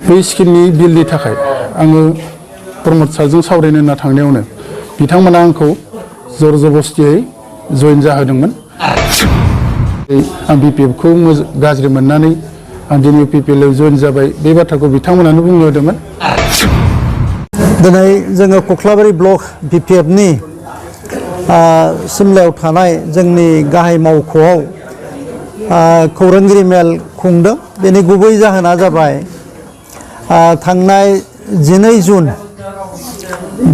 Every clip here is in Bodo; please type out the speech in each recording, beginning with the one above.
बै स्किमनि बिलनि थाखाय आङो प्रमद सारजों सावरायनो होनना थांनायावनो बिथांमोना आंखौ जरजबस्तियै जइन जाहोदोंमोन। आं BPF खौ गाज्रि मोननानै आं दिनै UPPL आव जइन जाबाय बे बाथ्राखौ बिथांमोनानो बुंनो होदोंमोन। दिनै जोङो कख्लाबारि ब्लक BPF नि सिमलायाव थानाय जोंनि गाहाय मावख'आव खौरांगिरि मेल खुंदों। बेनि गुबै जाहोना जाबाय थांनाय 12 जुन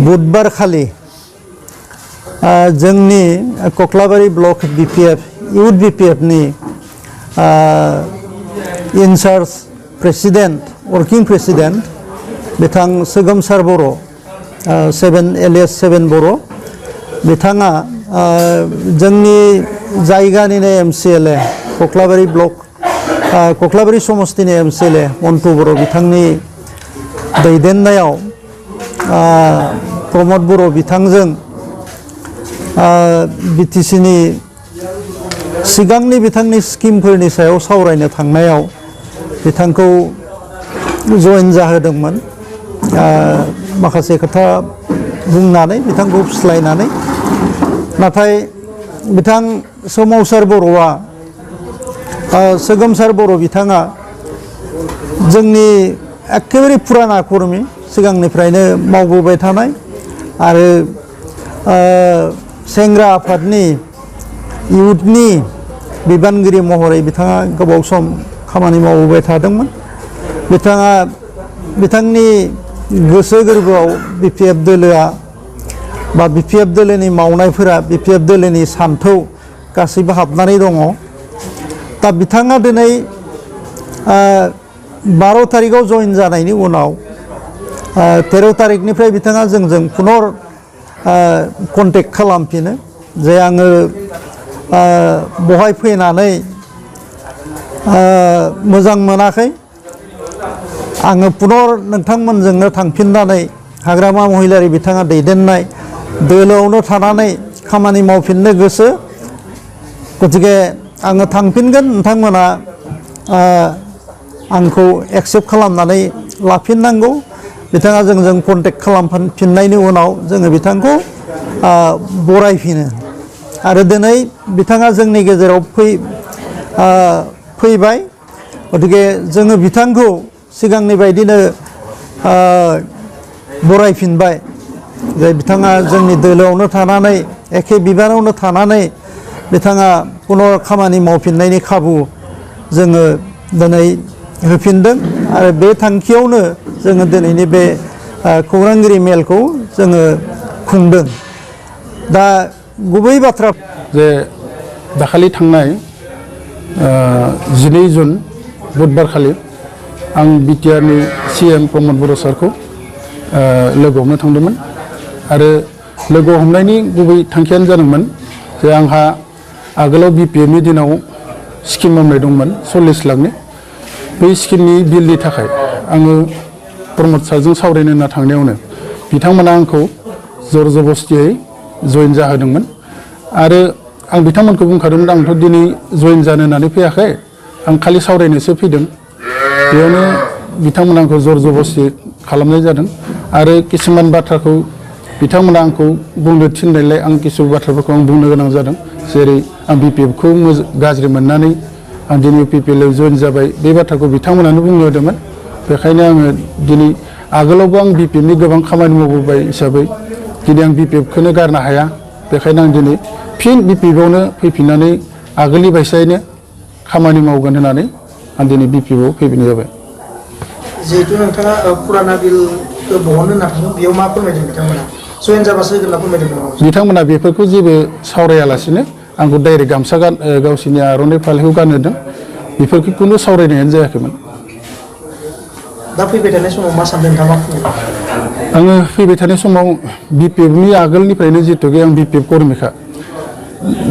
बुधबार खालि जोंनि कख्लाबारि ब्लक BPF इउथ BPF नि इनचार्ज प्रेसिडेन्ट वर्किं प्रेसिडेन्ट बिथां स्वगमसार बर' 7 बर' बिथाङा जोंनि जायगानिनो MCLA कख्लाबारि ब्लक कख्लाबारि समस्तिनि MCLA मन्टु बर' बिथांनि दैदेननायाव प्रमद बर' बिथांजों BTC नि सिगांनि बिथांनि स्किमफोरनि सायाव सावरायनो थांनायाव बिथांखौ जइन जाहोदोंमोन। माखासे खोथा बुंनानै बिथांखौ फुस्लायनानै नाथाय बिथां सोमावसार बर'आ स्वगमसार बर' बिथाङा जोंनि एखेबारे फुराना कर्मि सिगांनिफ्रायनो मावबोबाय थानाय आरो सेंग्रा आफादनि इउथनि बिबानगिरि महरै बिथाङा गोबाव सम खामानि मावबोबाय थादोंमोन। बिथाङा बिथांनि गोसो गोरबोआव BPF दोलोआ बा BPF दोलोनि मावनायफोरा BPF दोलोनि सान्थौ गासैबो हाबनानै दङ। दा बिथाङा दिनै 12 तारिखआव जइन जानायनि उनाव 13 तारिखनिफ्राय बिथाङा जोंजों पुनर कन्टेक्ट खालामफिनो जे आङो बहाय फैनानै मोजां मोनाखै, आङो पुनर नोंथांमोनजोंनो थांफिननानै हाग्रामा महिलारि बिथाङा दैदेननाय दोलोआवनो थानानै खामानि मावफिननो गोसो, गतिके आङो थांफिनगोन, नोंथांमोना आंखौ एक्सेप्ट खालामनानै लाफिननांगौ। बिथाङा जोंजों कन्टेक्ट खालामफिननायनि उनाव जोङो बिथांखौ बरायफिनो आरो दिनै बिथाङा जोंनि गेजेराव फैबाय। गतिके जोङो बिथांखौ सिगांनि बायदिनो बरायफिनबाय जे बिथाङा जोंनि दोलोआवनो थानानै एखे बिबानावनो थानानै बिथाङा पुनर खामानि मावफिननायनि खाबु जोङो दिनै होफिनदों आरो बे थांखियावनो जोङो दिनैनि बे खौरांगिरि मेलखौ जोङो खुंदों। दा गुबै बाथ्रा जे दाखालि थांनाय 12 जुन बुधबार खालि आं BTR नि CM प्रमद बर' सारखौ लोगो हमनो थांदोंमोन आरो लोगो हमनायनि गुबै थांखियानो जादोंमोन जे आंहा आगोलाव BPF नि दिनाव स्किम मावनाय दंमोन 40 लाखनि। बै स्किमनि बिलनि थाखाय आङो प्रमद सारजों सावरायनो होनना थांनायावनो बिथांमोना आंखौ जरजबस्तियै जइन जाहोदोंमन आरो आं बिथांमोनखौ बुंखादोंमोन आंथ' दिनै जइन जानो होननानै फैयाखै, आं खालि सावरायनोसो फैदों। बेयावनो बिथांमोना आंखौ जरजबस्ति खालामनाय जादों आरो किसुमान बाथ्राखौ बिथांमोना आंखौ बुंनो थिननायलाय आं किसु बाथ्राफोरखौ आं बुंनो गोनां जादों। जेरै आं BPF खौ गाज्रि मोननानै आं दिनै UPPL आव जइन जाबाय बे बाथ्राखौ बिथांमोनानो बुंनो होदोंमोन। बेखायनो आङो दिनै आगोलावबो आं BPF नि गोबां खामानि मावबोबाय हिसाबै दिनै आं BPF खौनो गारनो हाया। बेखायनो आं दिनै फिन BPF आवनो फैफिननानै आगोलनि बायसायैनो खामानि मावगोन होननानै आं दिनै BPF आव फैफिननाय जाबाय। जिहेतु नोंथाङा पुराना बिलखौ बहननो होनना थांदों, बेयाव मा फोरमायदों बिथांमोना? जइन जाबासो होगोन होनना फोरमायदों? बिथांमोना बेफोरखौ जेबो सावरायालासिनो आंखौ डाइरेक्ट गामसा गावसोरनि आर'नाइ फालिखौ गानहोदों। बेफोरखौ खुनु सावरायनायानो जायाखैमोन। दा फैबाय थानाय समाव मा सानदों नोंथाङा? आङो फैबाय थानाय समाव BPF नि आगोलनिफ्रायनो जिहेतुके आं BPF कर्मिखा,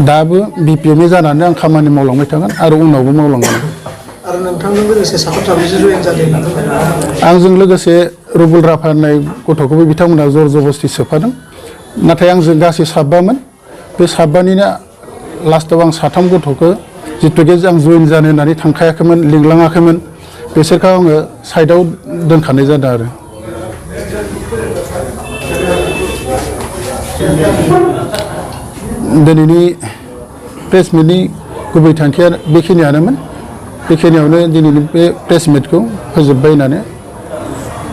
दाबो BPF नि जानानै आं खामानि मावलांबाय थागोन आरो उनावबो मावलांगोन। आरो नोंथांजों लोगोसे साथाम-साब्रैसो जइन जादों होनना फोरमायदों। आंजों लोगोसे रुबुल राफा होननाय गथ'खौबो बिथांमोना जरजबस्ति सोफादों। नाथाय आंजों गासै 7 बे 7निनो लास्टआव आं 3 गथ'खौ जिहेतुके आं जइन जानो होननानै थांखायाखैमोन, लिंलाङाखैमोन, बिसोरखौ आङो साइडआव दोनखानाय जादों आरो दिनैनि प्रेस मिटनि गुबै थांखिया बेखिनियानोमोन बेखिनियावनो दिनैनि बे प्रेस मिटखौ फोजोबबाय होननानै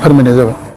फोरमायनाय जाबाय।